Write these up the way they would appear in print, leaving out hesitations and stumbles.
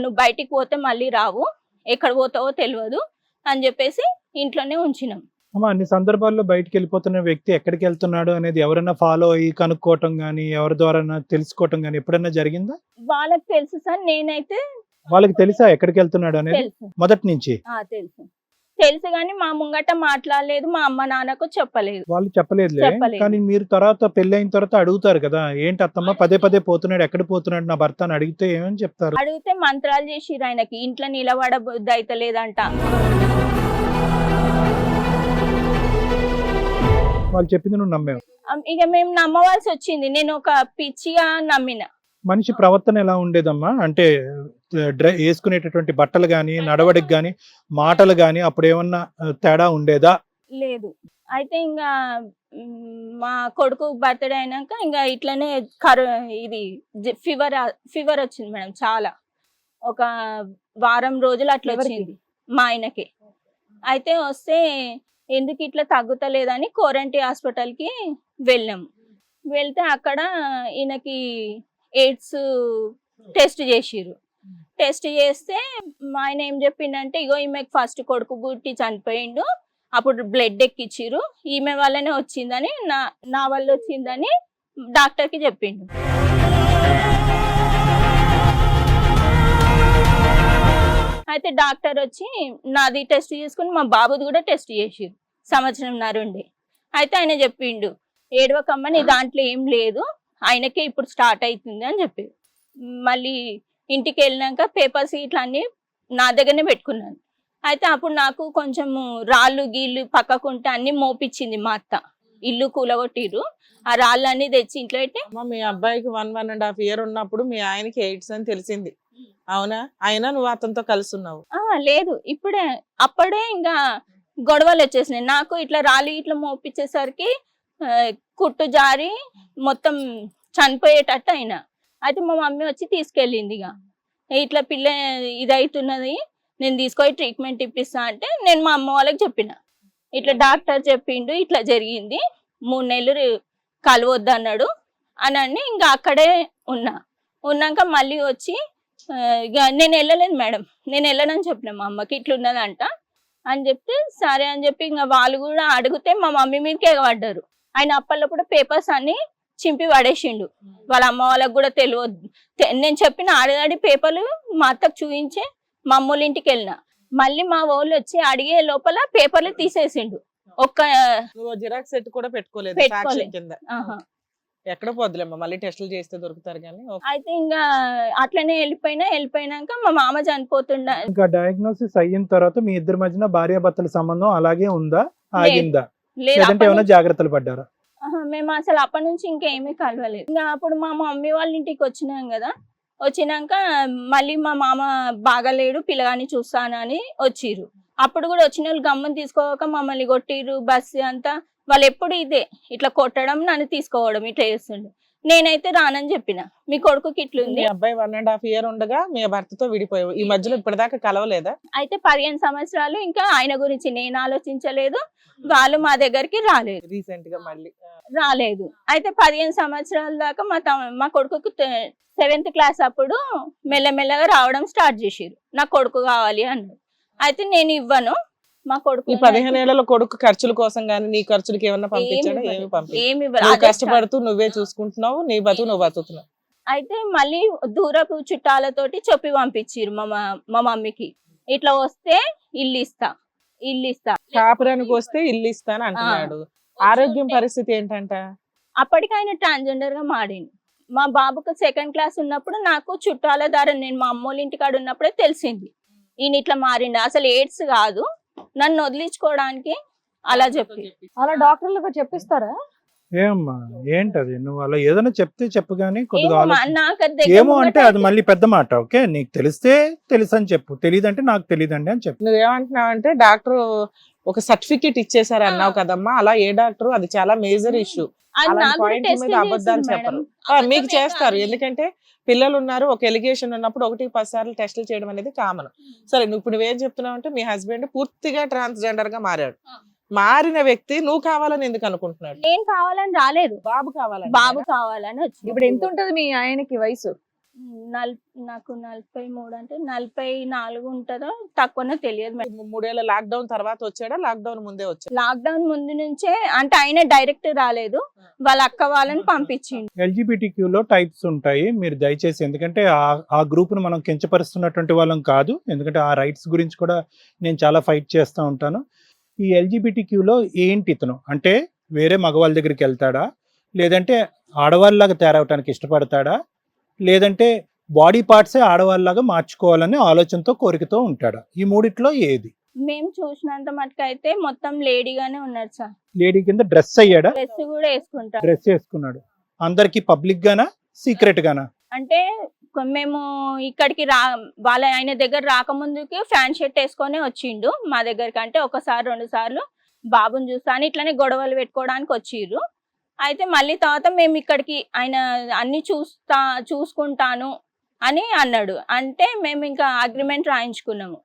నువ్వు బయటికి పోతే మళ్ళీ రావు, ఎక్కడ పోతావో తెలియదు అని చెప్పేసి ఇంట్లోనే ఉంచినాం. అమ్మా, అన్ని సందర్భాల్లో బయటికి వెళ్ళిపోతున్న వ్యక్తి ఎక్కడికి వెళ్తున్నాడు అనేది ఎవరైనా ఫాలో అయ్యి కనుక్కోవటం గానీ, ఎవరి ద్వారా తెలుసుకోవటం గానీ ఎప్పుడైనా జరిగిందా? వాళ్ళకి తెలుసు సార్, నేనైతే వాళ్ళకి తెలుసా ఎక్కడికి వెళ్తున్నాడు అనేది తెలుసు. మొదటి నుంచి? తెలుసు తెలుసు కానీ మా ముంగట మాట్లాడలేదు, మా అమ్మ నాన్నకు చెప్పలేదు. వాళ్ళు చెప్పలేదులే. చెప్పలేదు. కానీ మీరు తర్వాత పెళ్లి అయిన తర్వాత అడుగుతారు కదా, ఏంటి అత్తమ్మ పదే పదే పోతున్నాడు, ఎక్కడ పోతున్నాడు నా భర్త అని అడిగితే ఏమని చెప్తారు? అడిగితే మంత్రాలు చేసిర్రు ఆయనకి, ఇంట్లో నిలబడబుద్ధి అయితే లేదంట. వాళ్ళు చెప్పింది నువ్వు నమ్మావు? ఇక మేము నమ్మవలసి వచ్చింది, నేను ఒక పిచ్చిగా నమ్మిన. మనిషి ప్రవర్తన ఎలా ఉండేదమ్మా? అంటే వేసుకునేటటువంటి బట్టలు గాని, నడవడికి గాని, మాటలు గాని అప్పుడు ఏమన్నా తేడా ఉండేదా? లేదు. అయితే ఇంకా మా కొడుకు బర్త్డే అయినాక ఇంకా ఇట్లనే ఇది ఫీవర్ వచ్చింది మేడం, చాలా ఒక వారం రోజులు అట్లా వచ్చింది మా ఆయనకి. అయితే వస్తే ఎందుకు ఇట్లా తగ్గుతలేదని కోరంటీ హాస్పిటల్కి వెళ్ళాము. వెళ్తే అక్కడ ఈయనకి ఎయిడ్స్ టెస్ట్ చేసిర్రు. టెస్ట్ చేస్తే మా ఆయన ఏం చెప్పిండంటే, ఇగో ఈమెకి ఫస్ట్ కొడుకు పుట్టి చనిపోయిండు, అప్పుడు బ్లడ్ ఎక్కిచ్చిర్రు, ఈమె వల్లనే వచ్చిందని, నా వల్ల వచ్చిందని డాక్టర్కి చెప్పిండు. అయితే డాక్టర్ వచ్చి నాది టెస్ట్ చేసుకుని మా బాబుది కూడా టెస్ట్ చేసిర్రు, సంవత్సరంన్నర ఉండే. అయితే ఆయన చెప్పిండు, ఏడవకమ్మ నీ దాంట్లో ఏం లేదు, ఆయనకే ఇప్పుడు స్టార్ట్ అవుతుంది అని చెప్పారు. మళ్ళీ ఇంటికి వెళ్ళినాక పేపర్స్ ఇట్లా అన్ని నా దగ్గరనే పెట్టుకున్నాను. అయితే అప్పుడు నాకు కొంచెం రాళ్ళు గీళ్ళు పక్కకుంటే అన్ని మోపించింది మా అత్త, ఇల్లు కూలగొట్టిర్రు, ఆ రాళ్ళన్నీ తెచ్చి ఇంట్లో పెట్టి. మీ అబ్బాయికి 1.5 years ఉన్నప్పుడు మీ ఆయనకి ఎయిడ్స్ అని తెలిసింది, అవునా? అయినా నువ్వు అతనితో కలిసి ఉన్నావు? లేదు, అప్పుడే ఇంకా గొడవలు వచ్చేసినాయి. నాకు ఇట్లా రాళ్ళు ఇట్లా మోపించేసరికి కుట్టు జారి మొత్తం చనిపోయేటట్టు అయినా. అయితే మా మమ్మీ వచ్చి తీసుకెళ్ళింది, ఇట్లా పిల్ల ఇది అవుతున్నది, నేను తీసుకొని ట్రీట్మెంట్ ఇప్పిస్తా అంటే నేను మా అమ్మ వాళ్ళకి చెప్పిన, ఇట్లా డాక్టర్ చెప్పిండు ఇట్లా జరిగింది, 3 నెలలు కలవద్దు అన్నాడు అని. ఇంకా అక్కడే ఉన్నాక మళ్ళీ వచ్చి ఇక నేను వెళ్ళలేదు మేడం, నేను వెళ్ళనని చెప్పిన మా అమ్మకి ఇట్లున్నదంట అని చెప్తే సరే అని చెప్పి ఇంకా వాళ్ళు కూడా అడిగితే మా మమ్మీ మీదకి ఎగబడ్డారు. ఆయన అప్పట్లో పేపర్స్ అన్ని చింపి పడేసిండు, వాళ్ళ అమ్మ వాళ్ళకి కూడా తెలియదు. నేను చెప్పిన ఆడదాడి పేపర్లు మా అత్తకు చూపించే మా అమ్మోళ్ళ ఇంటికి వెళ్ళిన. మళ్ళీ మా వాళ్ళు వచ్చి అడిగే లోపల పేపర్లు తీసేసిండు. జిరాక్స్ సెట్ కూడా పెట్టుకోలేదు కింద? ఎక్కడ పోద్దులేమ్మా, మళ్ళీ టెస్టులు చేస్తే దొరుకుతారు కానీ. అయితే ఇంకా అట్లనే వెళ్ళిపోయినాక మా మామ చనిపోతుండ. ఇంకా డయాగ్నోసిస్ అయిన తర్వాత మీ ఇద్దరి మధ్యన భార్యాభర్తల సంబంధం అలాగే ఉందా, ఆగిందా, లేదంటే ఏమైనా జాగ్రత్తలు పడ్డారా? మేము అసలు అప్పటి నుంచి ఇంకేమీ కలవలేదు. ఇంకా అప్పుడు మా మమ్మీ వాళ్ళ ఇంటికి వచ్చినాం కదా, వచ్చినాక మళ్ళీ మా మామ బాగాలేడు, పిల్లగాని చూస్తానని వచ్చిర్రు. అప్పుడు కూడా వచ్చిన వాళ్ళు గమ్మని తీసుకోక మమ్మల్ని కొట్టిర్రు, బస్సు అంతా. వాళ్ళు ఎప్పుడు ఇదే ఇట్లా కొట్టడం, నన్ను తీసుకోవడం ఇట్లా చేస్తుండే. నేనైతే రానని చెప్పిన, మీ కొడుకుకి ఇట్లుంది. అబ్బాయి 1.5 years ఉండగా మీ భర్తతో విడిపోయావు, ఈ మధ్యలో ఇప్పటిదాకా కలవలేదా? అయితే 15 సంవత్సరాలు ఇంకా ఆయన గురించి నేను ఆలోచించలేదు, వాళ్ళు మా దగ్గరికి రాలేదు, రీసెంట్ గా మళ్ళీ రాలేదు. అయితే 15 సంవత్సరాల దాకా మా కొడుకుకి 7th క్లాస్ అప్పుడు మెల్లమెల్లగా రావడం స్టార్ట్ చేసిర్రు, నా కొడుకు కావాలి అన్నాడు. అయితే నేను ఇవ్వను, మా కొడుకు. ఈ 15 ఏళ్లలో కొడుకు ఖర్చుల కోసం గానీ నీ ఖర్చులకి ఏమన్నా పంపించాడా? ఏమి నువ్వు కష్టపడుతూ నువ్వే చూసుకుంటున్నావు, నీ బతుకు నువ్వు బతుకుతున్నావు. అయితే మళ్ళీ దూరపు చుట్టాలతోటి చెప్పి పంపించిర్రు మా మమ్మీకి, ఇట్లా వస్తే ఇల్లు ఇస్తా కాపురానికి వస్తే ఇల్లు ఇస్తాను అంటున్నాడు. ఆరోగ్యం పరిస్థితి ఏంటంట? అప్పటికైనా ట్రాన్స్జెండర్ గా మారింది. మా బాబుకు 2nd క్లాస్ ఉన్నప్పుడు నాకు చుట్టాల ద్వారా, నేను మా అమ్మోళ్ళ ఇంటికాడ ఉన్నప్పుడే తెలిసింది ఈయన ఇట్లా మారిండు. అసలు ఎయిడ్స్ కాదు, నన్ను వదిలించుకోవడానికి అలా చెప్పి. అలా డాక్టర్లకు చెప్పిస్తారా? ఏమమ్మా ఏంటది? నువ్వు అలా ఏదైనా చెప్తే చెప్పు గానీ కొద్దిగా నాకు ఏమో అంటే అది మళ్ళీ పెద్ద మాట. ఓకే, నీకు తెలిస్తే తెలుసు అని చెప్పు, తెలియదంటే నాకు తెలియదండి అని చెప్పు. నువ్వేమంటున్నావు అంటే డాక్టర్ ఒక సర్టిఫికేట్ ఇచ్చేసారు అన్నావు కదమ్మా, అలా ఏ డాక్టర్? అది చాలా మేజర్ ఇష్యూ. అబద్ధాలు చెప్పరు, మీకు చేస్తారు. ఎందుకంటే పిల్లలు ఉన్నారు, ఒక ఎలిగేషన్ ఉన్నప్పుడు 1-10 సార్లు టెస్టులు చేయడం అనేది కామన్. సరే, నువ్వు ఇప్పుడు నువ్వేం చెప్తున్నావు అంటే మీ హస్బెండ్ పూర్తిగా ట్రాన్స్జెండర్ గా మారాడు. మారిన వ్యక్తి నువ్వు కావాలని ఎందుకు అనుకుంటున్నాడు? నేను కావాలని రాలేదు, బాబు కావాలని. బాబు కావాలని వచ్చి. ఇప్పుడు ఎంత ఉంటది మీ ఆయనకి వయసు? నాకు 43 అంటే 44 ఉంటుందో తక్కువనో తెలియదు మేడం. 3 ఏళ్ళ లాక్డౌన్ తర్వాత వచ్చాడా, లాక్డౌన్ ముందే వచ్చాడా? లాక్డౌన్ ముందు నుంచే, అంటే ఆయన డైరెక్ట్ రాలేదు, వాళ్ళ అక్క వాళ్ళని పంపించిండు. ఎల్జిబిటిక్యూలో టైప్స్ ఉంటాయి. మీరు దయచేసి, ఎందుకంటే ఆ గ్రూప్ను మనం కించపరుస్తున్నటువంటి వాళ్ళం కాదు, ఎందుకంటే ఆ రైట్స్ గురించి కూడా నేను చాలా ఫైట్ చేస్తూ ఉంటాను. ఈ ఎల్జిబిటిక్యూలో ఏంటి ఇతను అంటే వేరే మగవాళ్ళ దగ్గరికి వెళ్తాడా, లేదంటే ఆడవాళ్ళలాగా తయారవటానికి ఇష్టపడతాడా, లేదంటే బాడీ పార్ట్సే ఆడవాళ్ళలాగా మార్చుకోవాలనే ఆలోచనతో కోరికతో ఉంటాడా? ఈ మూడిట్లో ఏది? మేము చూసినంత మటుకు అయితే మొత్తం లేడీగానే ఉన్నాడు సార్. లేడీ కింద డ్రెస్ అయ్యాడా? డ్రెస్ కూడా వేసుకుంటాడు. డ్రెస్ వేసుకున్నాడు. అందరికి పబ్లిక్ గానా, సీక్రెట్ గానా? అంటే మేము ఇక్కడికి వాళ్ళ ఆయన దగ్గర రాకముందుకి ఫ్యాన్ షర్ట్ వేసుకొని వచ్చిండు మా దగ్గరికి. అంటే ఒకసారి 2 సార్లు బాబుని చూస్తాను ఇట్లనే గొడవలు పెట్టుకోవడానికి వచ్చిర్రు. అయితే మళ్ళీ తర్వాత మేము ఇక్కడికి ఆయన అన్ని చూసుకుంటాను అని అన్నాడు. అంటే మేము ఇంకా అగ్రిమెంట్ రాయించుకున్నాము.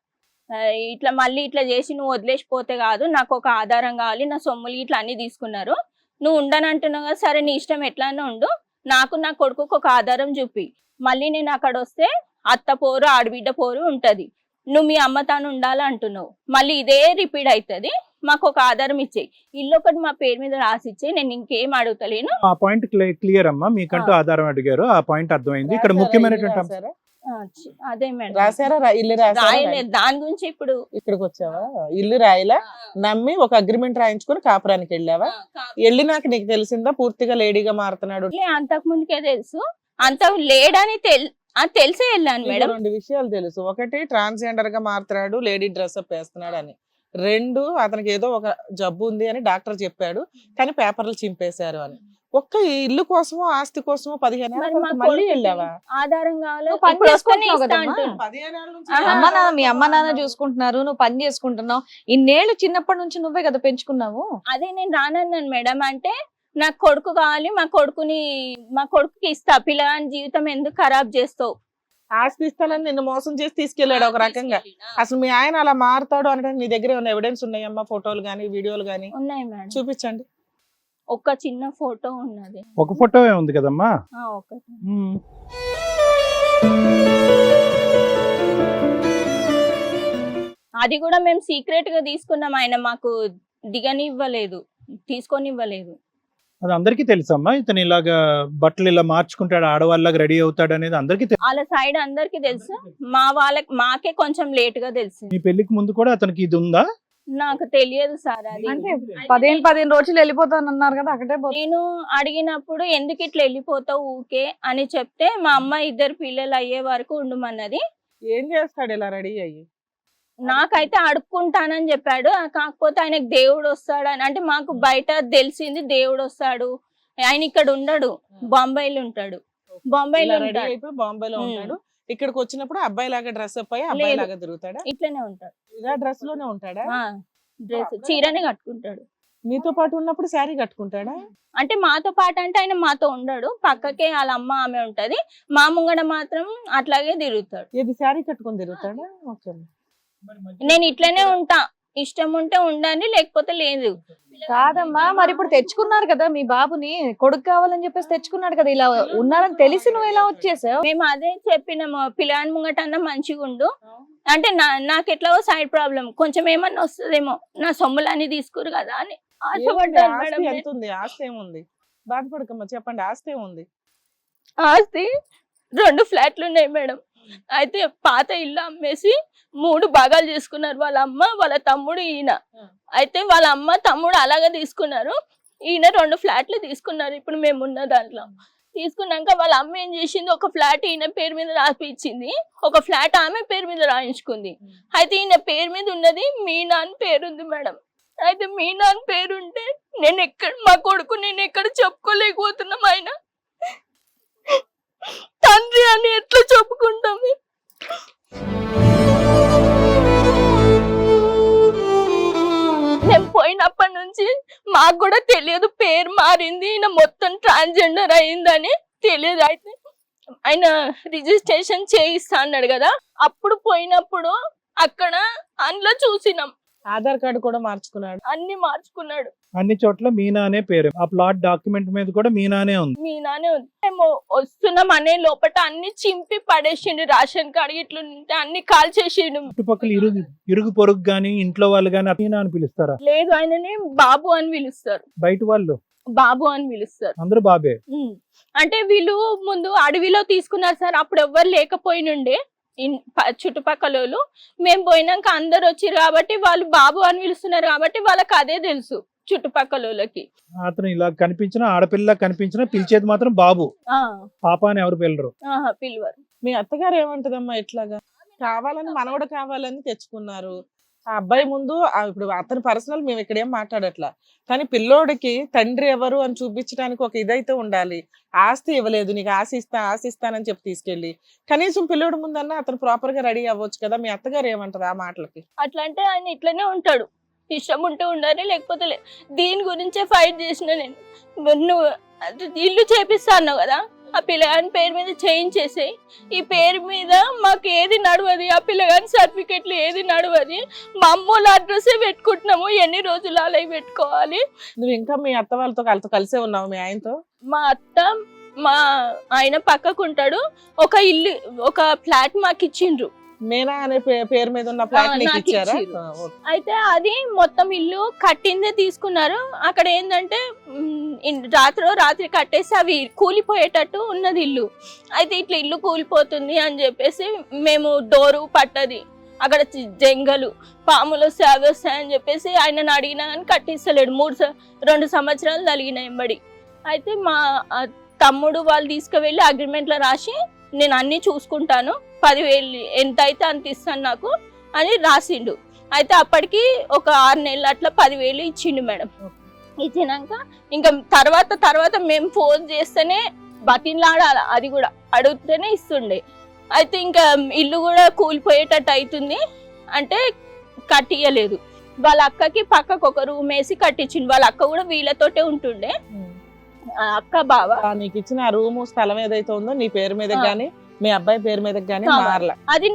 ఇట్లా మళ్ళీ ఇట్లా చేసి నువ్వు వదిలేసిపోతే కాదు, నాకు ఒక ఆధారం కావాలి, నా సొమ్ములు ఇట్లా అన్ని తీసుకున్నారు, నువ్వు ఉండనంటున్నావు కదా, సరే నీ ఇష్టం ఎట్లానే ఉండు, నాకు నా కొడుకుకు ఒక ఆధారం చూపి, మళ్ళీ నేను అక్కడ వస్తే అత్త పోరు ఆడబిడ్డ పోరు ఉంటది, నువ్వు మీ అమ్మ తాను ఉండాలంటున్నావు, మళ్ళీ ఇదే రిపీట్ అవుతుంది, మాకు ఒక ఆధారం ఇచ్చేయి, ఇల్లు ఒకటి మా పేరు మీద రాసి ఇచ్చేయి, నేను ఇంకేం అడుగుతలేను. ఆ పాయింట్ క్లియర్ అమ్మా, మీకంటూ ఆధారం అడిగారు, ఆ పాయింట్ అర్థమైంది. ఇక్కడ ముఖ్యమైనటువంటి రాశారా? అదే మేడం రాశారా? ఇల్లు రాశారా? రాయలేదు, దాని గురించి ఇప్పుడు ఇక్కడికి వచ్చావా? ఇల్లు రాయలా, నమ్మి ఒక అగ్రిమెంట్ రాయించుకుని కాపురానికి వెళ్ళావా? వెళ్ళినాక నీకు తెలిసిందా పూర్తిగా లేడీగా మారుతున్నాడు? అంతకు ముందుకే తెలుసు, అంత లేడని తెలిసే వెళ్ళాను మేడం. 2 విషయాలు తెలుసు. ఒకటి ట్రాన్స్జెండర్ గా మారుతున్నాడు, లేడీ డ్రెస్అప్ వేస్తున్నాడు అని. 2 అతనికి ఏదో ఒక జబ్బు ఉంది అని డాక్టర్ చెప్పాడు, కానీ పేపర్లు చింపేశారు అని. ఒక్క ఇల్లు కోసమో ఆస్తి కోసమో 15 ఏళ్ళ తర్వాత మళ్ళీ వెళ్ళావా? ఆధారం కావాలి, నువ్వు పని ఇప్పుడు చేసుకుంటున్నావు వస్తేనే ఇస్తా కదమ్మా? అంటుండు. 15 ఏళ్ళ నుంచి ఆహా. అమ్మ నాన్న, మీ అమ్మ నాన్న చూసుకుంటున్నారు, నువ్వు పని చేసుకుంటున్నావు, ఇన్నేళ్ళు చిన్నప్పటి నుంచి నువ్వే కదా పెంచుకున్నావు. అదే నేను రానన్నాను మేడం. అంటే నాకు కొడుకు కావాలి, మా కొడుకుకి ఇస్తా, పిల్లగాని జీవితం ఎందుకు ఖరాబ్ చేస్తావు? ఆస్తి ఇస్తానని నిన్ను మోసం చేసి తీసుకెళ్లాడు ఒక రకంగా. అసలు మీ ఆయన అలా మారుతాడు అంటే నీ దగ్గర ఏమైనా ఎవిడెన్స్ ఉన్నాయమ్మా? ఫోటోలు గానీ వీడియోలు గానీ ఉన్నాయి మేడం, చూపించండి. ఒక చిన్న ఫోటో ఉన్నది. ఒక ఫోటో ఉంది కదమ్మా. ఒకటి అది కూడా మేము సీక్రెట్ గా తీసుకున్నాం, ఆయన మాకు దిగనివ్వలేదు, తీసుకొనివ్వలేదు. అది అందరికీ తెలుసమ్మా, ఇతను ఇలాగా బట్టలు ఇలా మార్చుకుంటాడు, ఆడవాళ్ళగా రెడీ అవుతాడు అనేది అందరికీ తెలుసు. వాళ్ళ సైడ్ అందరికి తెలుసు, మాకే కొంచెం లేట్ గా తెలుసు. మీ పెళ్లికి ముందు కూడా అతనికి ఇది ఉందా? నాకు తెలియదు సార్. అది అంటే 15 రోజులు వెళ్ళిపోతాను అన్నారు కదా, అక్కడే నేను అడిగినప్పుడు ఎందుకు ఇట్లా వెళ్ళిపోతావు ఊకే అని చెప్తే, మా అమ్మ 2 పిల్లలు అయ్యే వరకు ఉండమన్నది. ఏం చేస్తాడు ఇలా రెడీ అయ్యి? నాకైతే అడుక్కుంటానని చెప్పాడు. కాకపోతే ఆయనకు దేవుడు వస్తాడని, అంటే మాకు బయట తెలిసింది దేవుడు వస్తాడు, ఆయన ఇక్కడ ఉండడు, బాంబేలో ఉంటాడు. బాంబేలో రెడీ అయిపోయి బాంబేలో ఉంటాడు. ఇక్కడికి వచ్చినప్పుడు అబ్బాయి లాగా డ్రెస్ అప్ అయ్యి అబ్బాయి లాగా తిరుగుతాడా? ఇట్లనే ఉంటాడు, ఇలా డ్రెస్ లోనే ఉంటాడా? డ్రెస్ చీరనే కట్టుకుంటాడు. మీతో పాటు ఉన్నప్పుడు శారీ కట్టుకుంటాడా? అంటే మాతో పాటు అంటే ఆయన మాతో ఉండడు, పక్కకే వాళ్ళ అమ్మ ఆమె ఉంటది, మా ముంగడ మాత్రం అట్లాగే తిరుగుతాడు. ఇది శారీ కట్టుకొని తిరుగుతాడా? ఓకే. నేను ఇట్లనే ఉంటా, ఇష్టం ఉంటే ఉండండి, లేకపోతే లేదు. కాదమ్మా, మరి ఇప్పుడు తెచ్చుకున్నారు కదా మీ బాబుని, కొడుకు కావాలని చెప్పేసి తెచ్చుకున్నాడు కదా, ఇలా ఉన్నారని తెలిసి నువ్వు ఇలా వచ్చేసావు. మేము అదే చెప్పినాము, పిల్లని ముంగటన్నా మంచిగా ఉండు, అంటే నాకు ఎట్లాగో సైడ్ ప్రాబ్లం, కొంచెం ఏమన్నా వస్తుందేమో, నా సొమ్ములన్నీ తీసుకురు కదా అని ఆశపడ్డాను మేడం. ఆస్తి ఎంత ఉంది? ఆస్తి ఏముంది? బాధపడకమ్మా, చెప్పండి, ఆస్తి ఏముంది? ఆస్తి 2 ఫ్లాట్లు ఉన్నాయి మేడం. అయితే పాత ఇల్లు అమ్మేసి 3 భాగాలు చేసుకున్నారు, వాళ్ళ అమ్మ, వాళ్ళ తమ్ముడు, ఈయన. అయితే వాళ్ళ అమ్మ తమ్ముడు అలాగే తీసుకున్నారు, ఈయన 2 ఫ్లాట్లు తీసుకున్నారు. ఇప్పుడు మేము ఉన్న దాంట్లో తీసుకున్నాక వాళ్ళ అమ్మ ఏం చేసింది, ఒక ఫ్లాట్ ఈయన పేరు మీద రాసిచ్చింది, ఒక ఫ్లాట్ ఆమె పేరు మీద రాయించుకుంది. అయితే ఈయన పేరు మీద ఉన్నది మీనా అని పేరుంది మేడం. అయితే మీనా అని పేరుంటే మా కొడుకు నేను ఎక్కడ చెప్పుకోలేకపోతున్నాం, ఆయన తండ్రి అని ఎట్లా చెప్పుకుంటాం? మేము పోయినప్పటి నుంచి మాకు కూడా తెలియదు, పేరు మారింది, ఈయన మొత్తం ట్రాన్స్జెండర్ అయిందని తెలియదు. అయితే ఆయన రిజిస్ట్రేషన్ చేయిస్తా అన్నాడు కదా, అప్పుడు పోయినప్పుడు అక్కడ అందులో చూసినాం, ఆధార్ కార్డు కూడా మార్చుకున్నాడు. అన్ని మార్చుకున్నాడు. అన్ని చోట్ల మీనా అనే పేరు, ఆ ప్లాట్ డాక్యుమెంట్ మీద కూడా మీనానే ఉంది. మీనానే ఉంది. మేము వస్తున్నాం అనే లోపల అన్ని చింపి పడేసిండు. రేషన్ కార్డు ఇట్లా ఉంటే అన్ని కాల్ చేసిండు. చుట్టుపక్కల ఇరుగు పొరుగు గాని ఇంట్లో వాళ్ళు గాని మీనా అని పిలుస్తారా? లేదు, ఆయనని బాబు అని పిలుస్తారు. బయట వాళ్ళు బాబు అని పిలుస్తారు. అందరూ బాబే. అంటే వీళ్ళు ముందు అడవిలో తీసుకున్నారు సార్. అప్పుడు ఎవ్వరు లేకపోయినుండే చుట్టుపక్కల వాళ్ళు. మేము పోయినాక అందరు వచ్చారు కాబట్టి వాళ్ళు బాబు అని పిలుస్తున్నారు కాబట్టి వాళ్ళకి అదే తెలుసు చుట్టుపక్కల వాళ్ళకి. అతను ఇలా కనిపించినా, ఆడపిల్ల కనిపించినా పిలిచేది మాత్రం బాబు, పాప అని ఎవరు పిల్లరు. పిలవరు. మీ అత్తగారు ఏమంటదమ్మా? ఇట్లాగా కావాలని మనవడు కావాలని తెచ్చుకున్నారు. ఆ అబ్బాయి ముందు ఇప్పుడు అతని పర్సనల్ మేము ఇక్కడ ఏం మాట్లాడట్లా, కానీ పిల్లోడికి తండ్రి ఎవరు అని చూపించడానికి ఒక ఇదైతే ఉండాలి. ఆస్తి ఇవ్వలేదు, నీకు ఆశిస్తానని చెప్పి తీసుకెళ్ళి కనీసం పిల్లోడి ముందన్నా అతను ప్రాపర్ గా రెడీ అవ్వచ్చు కదా. మీ అత్తగారు ఏమంటారు ఆ మాటలకి? అట్లా అంటే ఆయన ఇట్లనే ఉంటాడు. ఇష్టం ఉంటే ఉండాలి, లేకపోతే దీని గురించే ఫైట్ చేసిన నేను. నువ్వు ఇల్లు చేపిస్తా అన్నావు కదా, ఆ పిల్లగాని పేరు మీద చేయించేసి, ఈ పేరు మీద మాకు ఏది నడవది, ఆ పిల్లగాని సర్టిఫికెట్లు ఏది నడవది, మా అమ్మోళ్ళ అడ్రస్సే పెట్టుకుంటున్నాము, ఎన్ని రోజులు అలా పెట్టుకోవాలి. నువ్వు ఇంకా మీ అత్త వాళ్ళతో కలిసే ఉన్నావు? మీ ఆయనతో? మా అత్త మా ఆయన పక్కకుంటాడు. ఒక ఫ్లాట్ మాకు ఇచ్చిండ్రు. మీనా అనే పేరు మీద ఉన్న ఫ్లాట్ నీకు ఇచ్చారా? అయితే అది మొత్తం ఇల్లు కట్టిందే తీసుకున్నారు. అక్కడ ఏంటంటే రాత్రి కట్టేసి అవి కూలిపోయేటట్టు ఉన్నది ఇల్లు. అయితే ఇట్లా ఇల్లు కూలిపోతుంది అని చెప్పేసి మేము డోరు పట్టది, అక్కడ జంగలు పాములు సేవ వస్తాయని చెప్పేసి ఆయనను అడిగినా కానీ కట్టిస్తలేడు. 2 సంవత్సరాలు తలిగినాయి ఎంబడి. అయితే మా తమ్ముడు వాళ్ళు తీసుకువెళ్ళి అగ్రిమెంట్లో రాసి, నేను అన్ని చూసుకుంటాను, 10,000 ఎంత అయితే అంత ఇస్తాను నాకు అని రాసిండు. అయితే అప్పటికి ఒక 6 నెలలు అట్లా 10,000 ఇచ్చిండు మేడం. ఇచ్చినాక ఇంకా తర్వాత మేము ఫోన్ చేస్తేనే బతిలాడాలి, అది కూడా అడిగితేనే ఇస్తుండే. అయితే ఇంకా ఇల్లు కూడా కూలిపోయేటట్టు అవుతుంది అంటే కట్టియలేదు. వాళ్ళ అక్కకి పక్కకు ఒక రూమ్ వేసి కట్టించిండు. వాళ్ళ అక్క కూడా వీళ్ళతోటే ఉంటుండే. అక్క బావ నీకు ఇచ్చిన ఆ రూము స్థలం ఏదైతే ఉందో నీ పేరు మీద గానీ మీ అబ్బాయి పేరు మీద గానీ మారలా? అది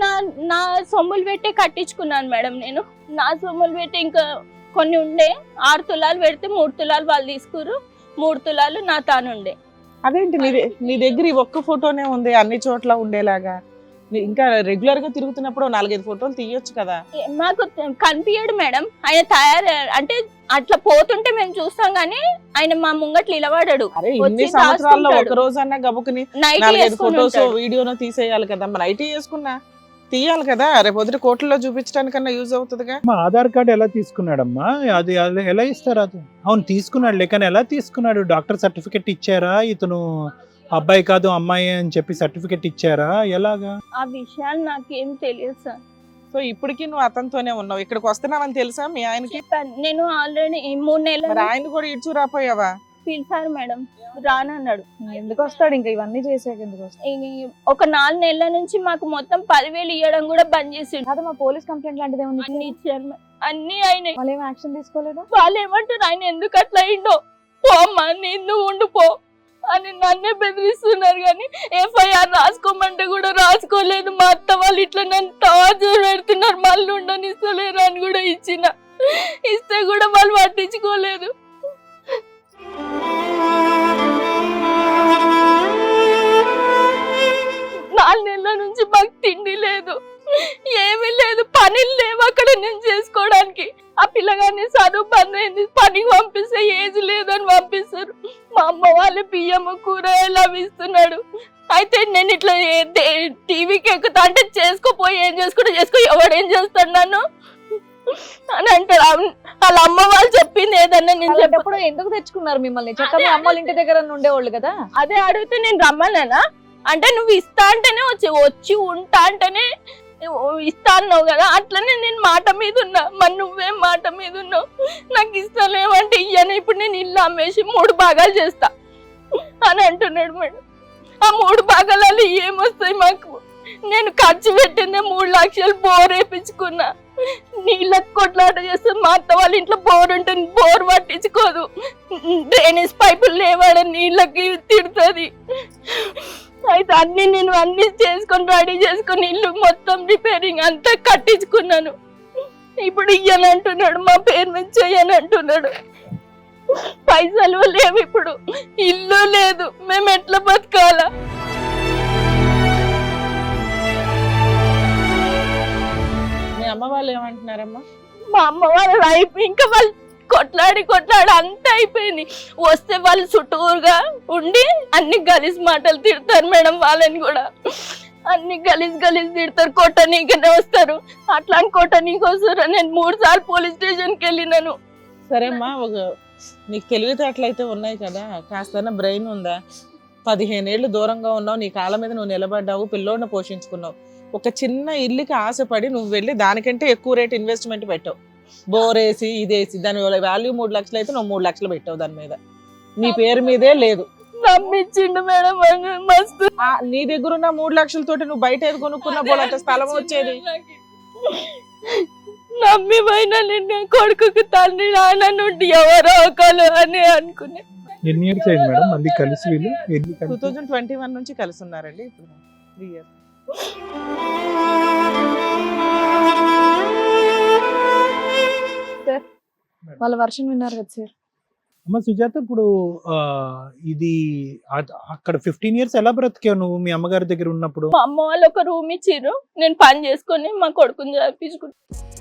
నా సొమ్ములు పెట్టే కట్టించుకున్నాను మేడం. నేను నా సొమ్ములు పెట్టి ఇంకా కొన్ని ఉండే 6 తులాలు పెడితే 3 తులాలు వాళ్ళు తీసుకురు, 3 తులాలు నా తానుండే. అదేంటి నీ దగ్గర ఈ ఒక్క ఫోటోనే ఉంది అన్ని చోట్ల ఉండేలాగా? ఇంకా రెగ్యులర్ గా తిరుగుతున్నప్పుడు 4-5 ఫోటోలు తీయొచ్చు కదా. మాకు కనిపించడు మేడం. ఆయన అంటే అట్లా పోతుంటే మేము చూస్తాం గానీ ఆయన మా ముంగట్లు నిలబడడు. ఇన్ని సంవత్సరాల్లో ఒక రోజు అన్నా గబుకుని 4-5 ఫోటోస్ వీడియోనో తీసేయాలి కదా. నైట్ వేసుకున్నా తీయాలి కదా, రేపు పొద్దుట కోర్టులో చూపించడానికన్నా యూజ్ అవుతుందిగా. ఆధార్ కార్డు ఎలా తీసుకున్నాడమ్మా? అది ఎలా ఇస్తారు? అది అవును తీసుకున్నాడు, కానీ ఎలా తీసుకున్నాడు? డాక్టర్ సర్టిఫికెట్ ఇచ్చారా, ఇతను అబ్బాయి కాదు అమ్మాయి అని చెప్పి సర్టిఫికెట్ ఇచ్చారా, ఎలాగా? ఆ విషయాలు నాకేం తెలియదు సార్. సో ఇప్పటికి నువ్వు అతనితోనే ఉన్నావు, ఇక్కడికి వస్తున్నావని తెలుసా మీ ఆయనకి? నేను ఆల్రెడీ 3 నెలలు. ఆయన కూడా ఇడ్చు రాపోయావా? పిలిచారు మేడం, రానన్నాడు. ఎందుకు వస్తాడు ఇంకా ఇవన్నీ చేసాక? ఎందుకు వస్తాడు? ఒక 4 నెలల నుంచి మాకు మొత్తం 10,000 ఇవ్వడం కూడా బంద్ చేసిండు. కాదు, మా పోలీస్ కంప్లైంట్ లాంటిది ఏమన్నా అన్ని ఇచ్చారు, అన్ని అయినాయి. వాళ్ళు ఏం యాక్షన్ తీసుకోలేదా? వాళ్ళు ఏమంటారు, ఆయన ఎందుకు అట్లా అయిండో, పో అమ్మా నువ్వు ఉండిపో అని నన్నే బెదిరిస్తున్నారు. కానీ FIR రాసుకోమంటే కూడా రాసుకోలేదు. మా అత్త వాళ్ళు ఇట్లా నన్ను టార్చర్ పెడుతున్నారు, మళ్ళీ ఉండనిస్తలేరు అని కూడా ఇస్తే కూడా వాళ్ళు పట్టించుకోలేదు. నాలుగు నెలల నుంచి మాకు తిండి లేదు, ఏమీ లేదు, పనులు లేవు అక్కడ నేను చేసుకోవడానికి. ఆ పిల్లగాని చదువు బంద్ అయింది, పనికి పంపిస్తే ఏజ్ లేదని పంపిస్తారు. మా అమ్మ వాళ్ళ బియ్యము కూరగాయలు అవి ఇస్తున్నాడు. అయితే నేను ఇట్లా టీవీకి ఎక్కుతా అంటే చేసుకోపోయి ఏం చేసుకో, ఎవడేం చేస్తాడు నన్ను అని అంటారు. వాళ్ళ అమ్మ వాళ్ళు చెప్పింది ఏదన్నా నేను చెప్పప్పుడు ఎందుకు తెచ్చుకున్నారు మిమ్మల్ని? చక్కగా అమ్మ వాళ్ళ ఇంటి దగ్గర ఉండేవాళ్ళు కదా. అదే అడిగితే నేను రమ్మన్నా అంటే నువ్వు ఇస్తా అంటేనే వచ్చి ఉంటా అంటేనే ఇస్తా అన్నావు కదా, అట్లనే నేను మాట మీద ఉన్నా. మరి నువ్వేం మాట మీద ఉన్నావు? నాకు ఇష్టం లేవంటే ఇయ్యను, ఇప్పుడు నేను ఇల్లు అమ్మేసి 3 భాగాలు చేస్తా అని అంటున్నాడు మేడం. ఆ 3 భాగాలలో ఏమొస్తాయి మాకు? నేను ఖర్చు పెట్టిందే 3 లక్షలు బోర్ వేయించుకున్నా. నీళ్ళకి కొట్లాట చేస్తే మా అత్త వాళ్ళ ఇంట్లో బోర్ ఉంటుంది, బోర్ పట్టించుకోదు. డ్రైనేజ్ పైపులు లేవాడని నీళ్ళకి తిడుతుంది. అయితే నేను అన్ని చేసుకొని రెడీ చేసుకొని ఇల్లు మొత్తం రిపేరింగ్ అంతా కట్టించుకున్నాను. ఇప్పుడు ఇయ్యనంటున్నాడు, మా పేరు మీద చెయ్యనంటున్నాడు. పైసలు లేవు, ఇప్పుడు ఇల్లు లేదు, మేము ఎట్లా బతకాలా? మీ అమ్మ వాళ్ళు ఏమంటున్నారమ్మా? మా అమ్మ వాళ్ళ లైఫ్ ఇంకా వాళ్ళు కొట్లాడి అంతా అయిపోయింది. వస్తే వాళ్ళు చుట్టూరుగా ఉండి అన్ని గలీజ్ మాటలు తిడతారు మేడం. వాళ్ళని కూడా అన్ని గలీజ్ తిడతారు, కొట్టనీకనే వస్తారు. అట్లాంటి కొట్టనీకి వస్తారు. నేను 3 సార్లు పోలీస్ స్టేషన్కి వెళ్ళినాను. సరే అమ్మా, నీకు తెలివితేటలయితే ఉన్నాయి కదా, కాస్త బ్రెయిన్ ఉందా? 15 ఏళ్ళు దూరంగా ఉన్నావు, నీ కాళ్ళ మీద నువ్వు నిలబడ్డావు, పిల్లోడిని పోషించుకున్నావు. ఒక చిన్న ఇల్లుకి ఆశపడి నువ్వు వెళ్ళి దానికంటే ఎక్కువ రేట్ ఇన్వెస్ట్మెంట్ పెట్టావు. బోరేసి ఇదేసి దాని వాల్యూ 3 లక్షలు అయితే నువ్వు 3 లక్షలు పెట్టావు. దాని మీద నీ పేరు మీదే లేదు. నమ్మించిండు మేడం మస్తు. నీ దగ్గర ఉన్న 3 లక్షలతోటి నువ్వు బయట ఏది కొనుక్కున్న బోలంత స్థలం వచ్చేది. నమ్మి పోయినా నిన్న కొడుకుకి తండ్రి నాన్న నుండి ఎవరో ఒకరు అని అనుకునే. ఎన్ని ఇయర్స్ అయింది మేడం మళ్ళీ కలిసి వీళ్ళు? 2021 నుంచి కలిసి ఉన్నారండి. ఇప్పుడు 3 years. వాళ్ళ వర్షం విన్నారు కదా సార్. అమ్మ సుజాత, ఇప్పుడు ఇది అక్కడ 15 ఇయర్స్ ఎలా బ్రతికావు నువ్వు మీ అమ్మగారి దగ్గర ఉన్నప్పుడు? మా అమ్మ వాళ్ళు ఒక రూమ్ ఇచ్చిర్రు, నేను పని చేసుకొని మా కొడుకుని చదివించుకుంటాను.